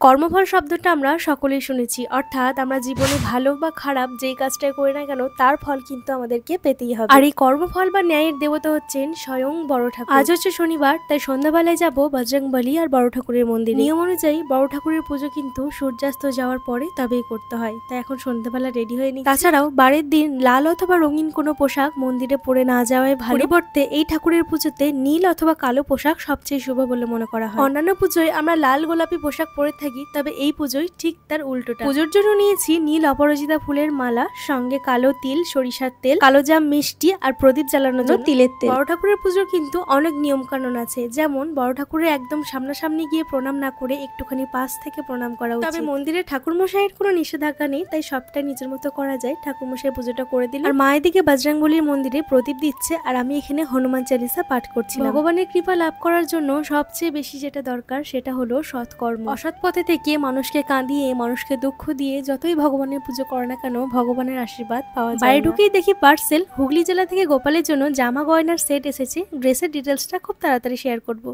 কর্মফল শব্দটা আমরা সকলেই শুনেছি, অর্থাৎ আমরা জীবনে ভালো বা খারাপ যেই কাজটাই করি না কেন তার ফল কিন্তু আমাদেরকে পেতেই হবে। আর এই কর্মফল বা ন্যায়ের দেবতা হচ্ছেন স্বয়ং বড় ঠাকুর। আজ হচ্ছে শনিবার, তাই সন্ধ্যাবেলায় যাব বজরংবলী আর বড় ঠাকুরের মন্দিরে। নিয়ম অনুযায়ী বড় ঠাকুরের পুজো কিন্তু সূর্যাস্ত যাওয়ার পরে তবেই করতে হয়, তাই এখন সন্ধ্যাবেলা রেডি হয়ে নিই। তাছাড়াও বারের দিন লাল অথবা রঙিন কোনো পোশাক মন্দিরে পরে না যাওয়াই ভালো। পরিবর্তে এই ঠাকুরের পুজোতে নীল অথবা কালো পোশাক সবচেয়ে শুভ বলে মনে করা হয়। অন্যান্য পুজোয় আমরা লাল গোলাপি পোশাক পরে থাকি, তবে এই পুজোয় ঠিক তার উল্টোটা। পুজোর জন্য নিয়েছি নীল অপরাজিতা ফুলের মালা, সঙ্গে কালো তিল, সরিষার তেল, কালো জাম মিষ্টি আর প্রদীপ জ্বালানোর জন্য তিলের তেল। বড় ঠাকুরের পুজোর কিন্তু অনেক নিয়ম কানুন আছে, যেমন বড় ঠাকুরের একদম সামনাসামনি গিয়ে প্রণাম না করে একটুখানি পাশ থেকে প্রণাম করা উচিত। তবে মন্দিরে ঠাকুর মশাইয়ের কোনো নিষেধাজ্ঞা নেই, তাই সবটাই নিজের মতো করা যায়। ঠাকুর মশাই পুজোটা করে দিল, আর মায়ের দিকে বজরংবলীর মন্দিরে প্রদীপ দিচ্ছে, আর আমি এখানে হনুমান চালিসা পাঠ করছি। ভগবানের কৃপা লাভ করার জন্য সবচেয়ে বেশি যেটা দরকার সেটা হলো সৎকর্ম। অসৎ পথে থেকে মানুষকে কাঁদিয়ে, মানুষকে দুঃখ দিয়ে যতই ভগবানের পুজো করে না কেন ভগবানের আশীর্বাদ পাওয়া যায়। বাইরে ঢুকেই দেখি পার্সেল। হুগলি জেলা থেকে গোপালের জন্য জামা গয়নার সেট এসেছে। ড্রেসের ডিটেলসটা খুব তাড়াতাড়ি শেয়ার করব।